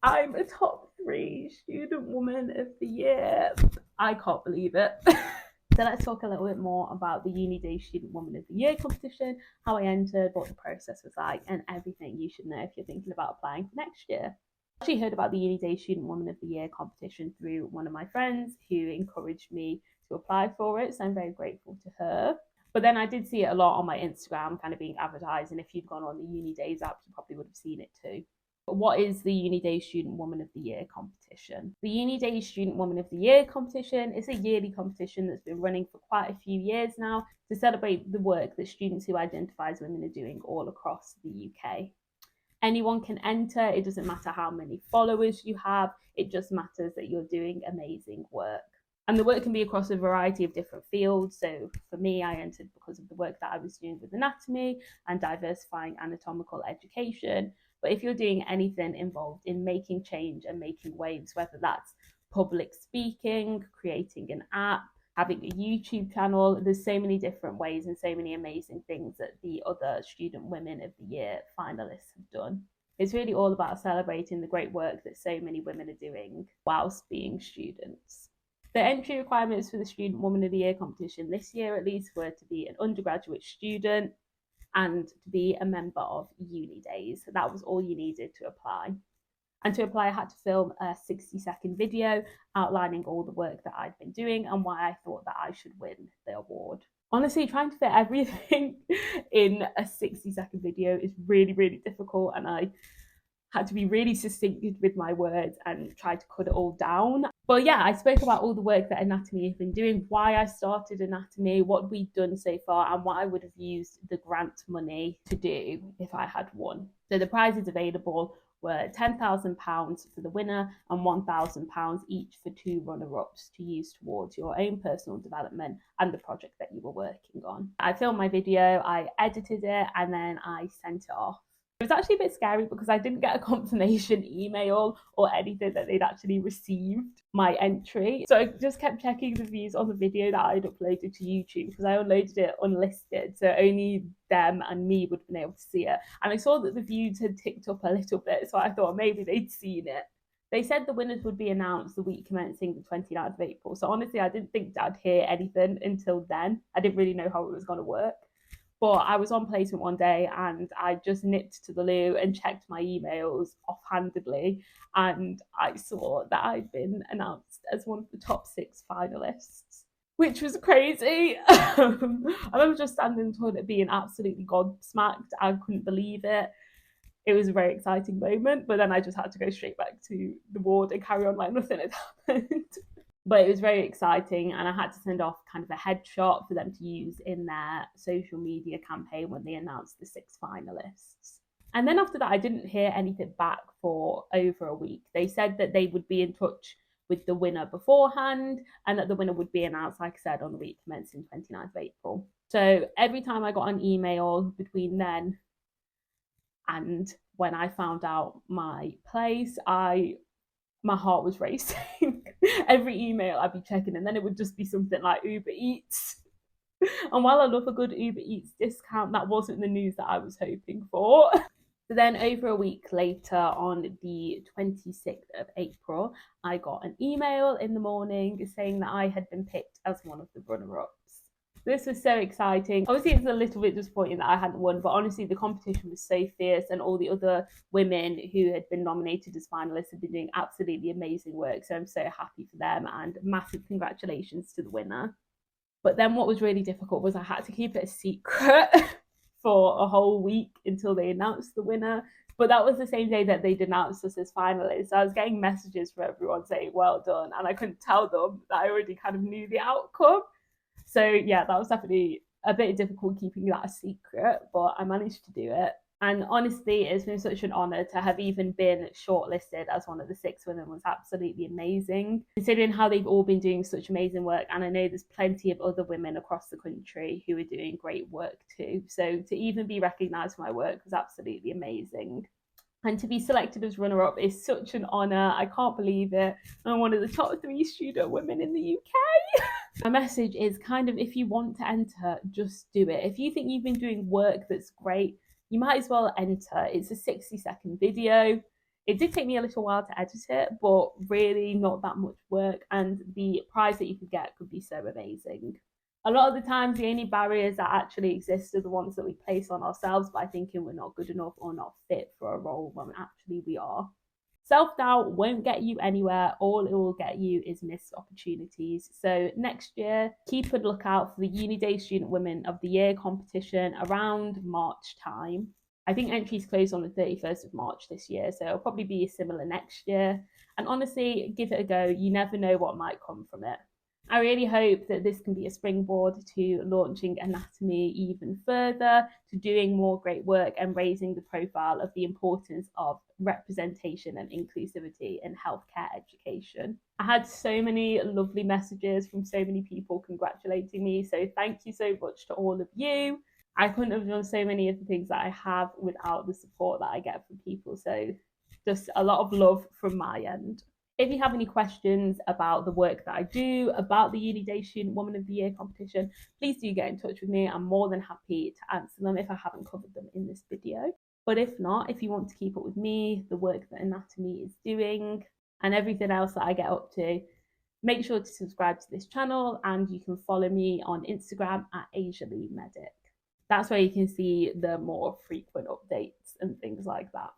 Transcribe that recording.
I'm a top 3 student woman of the year. I can't believe it. So let's talk a little bit more about the UniDays Student Woman of the Year competition, how I entered, what the process was like, and everything you should know if you're thinking about applying for next year. I actually heard about the UniDays Student Woman of the Year competition through one of my friends who encouraged me to apply for it, so I'm very grateful to her. But then I did see it a lot on my Instagram, kind of being advertised, and if you'd gone on the UniDays app, you probably would have seen it too. What is the UniDays Student Woman of the Year competition? The UniDays Student Woman of the Year competition is a yearly competition that's been running for quite a few years now to celebrate the work that students who identify as women are doing all across the UK. Anyone can enter, it doesn't matter how many followers you have, it just matters that you're doing amazing work. And the work can be across a variety of different fields. So for me, I entered because of the work that I was doing with anatomy and diversifying anatomical education. But if you're doing anything involved in making change and making waves, whether that's public speaking, creating an app, having a YouTube channel, there's so many different ways and so many amazing things that the other Student Women of the Year finalists have done. It's really all about celebrating the great work that so many women are doing whilst being students. The entry requirements for the Student Woman of the Year competition this year, at least, were to be an undergraduate student and to be a member of UniDays. So that was all you needed to apply. And to apply, I had to film a 60-second video outlining all the work that I'd been doing and why I thought that I should win the award. Honestly, trying to fit everything in a 60-second video is really, really difficult, and I had to be really succinct with my words and try to cut it all down. But yeah, I spoke about all the work that Anatomy have been doing, why I started Anatomy, what we'd done so far, and what I would have used the grant money to do if I had won. So the prizes available were £10,000 for the winner and £1,000 each for 2 runner-ups to use towards your own personal development and the project that you were working on. I filmed my video, I edited it, and then I sent it off. It was actually a bit scary because I didn't get a confirmation email or anything that they'd actually received my entry. So I just kept checking the views on the video that I'd uploaded to YouTube because I uploaded it unlisted. So only them and me would have been able to see it. And I saw that the views had ticked up a little bit. So I thought maybe they'd seen it. They said the winners would be announced the week commencing the 29th of April. So honestly, I didn't think I'd hear anything until then. I didn't really know how it was going to work. But I was on placement one day and I just nipped to the loo and checked my emails offhandedly, and I saw that I'd been announced as one of the top 6 finalists, which was crazy. I remember just standing in the toilet being absolutely gobsmacked. I couldn't believe it. It was a very exciting moment, but then I just had to go straight back to the ward and carry on like nothing had happened. But it was very exciting, and I had to send off kind of a headshot for them to use in their social media campaign when they announced the 6 finalists. And then after that, I didn't hear anything back for over a week. They said that they would be in touch with the winner beforehand and that the winner would be announced, like I said, on the week commencing 29th of April. So every time I got an email between then and when I found out my place, my heart was racing. Every email I'd be checking, and then it would just be something like Uber Eats. And while I love a good Uber Eats discount, that wasn't the news that I was hoping for. So then over a week later, on the 26th of April, I got an email in the morning saying that I had been picked as one of the runner-ups. This was so exciting. Obviously, it's a little bit disappointing that I hadn't won, but honestly, the competition was so fierce, and all the other women who had been nominated as finalists had been doing absolutely amazing work. So I'm so happy for them, and massive congratulations to the winner. But then what was really difficult was I had to keep it a secret for a whole week until they announced the winner. But that was the same day that they'd announced us as finalists. So I was getting messages from everyone saying, well done. And I couldn't tell them that I already kind of knew the outcome. So yeah, that was definitely a bit difficult keeping that a secret, but I managed to do it. And honestly, it's been such an honour to have even been shortlisted as one of the 6 women. Was absolutely amazing, considering how they've all been doing such amazing work. And I know there's plenty of other women across the country who are doing great work too. So to even be recognised for my work was absolutely amazing. And to be selected as runner-up is such an honour. I can't believe it. I'm one of the top 3 student women in the UK. My message is kind of, if you want to enter, just do it. If you think you've been doing work that's great, you might as well enter. It's a 60-second video. It did take me a little while to edit it, but really not that much work, and the prize that you could get could be so amazing. A lot of the times, the only barriers that actually exist are the ones that we place on ourselves by thinking we're not good enough or not fit for a role when actually we are. Self doubt won't get you anywhere. All it will get you is missed opportunities. So next year, keep a lookout for the UniDays Student Women of the Year competition around March time. I think entries close on the 31st of March this year, so it'll probably be similar next year. And honestly, give it a go. You never know what might come from it. I really hope that this can be a springboard to launching Anatome even further, to doing more great work and raising the profile of the importance of representation and inclusivity in healthcare education. I had so many lovely messages from so many people congratulating me, so thank you so much to all of you. I couldn't have done so many of the things that I have without the support that I get from people, so just a lot of love from my end. If you have any questions about the work that I do, about the UniDays Student Woman of the Year competition, please do get in touch with me. I'm more than happy to answer them if I haven't covered them in this video. But if not, if you want to keep up with me, the work that Anatome is doing, and everything else that I get up to, make sure to subscribe to this channel, and you can follow me on Instagram at Aisia Lea Medic. That's where you can see the more frequent updates and things like that.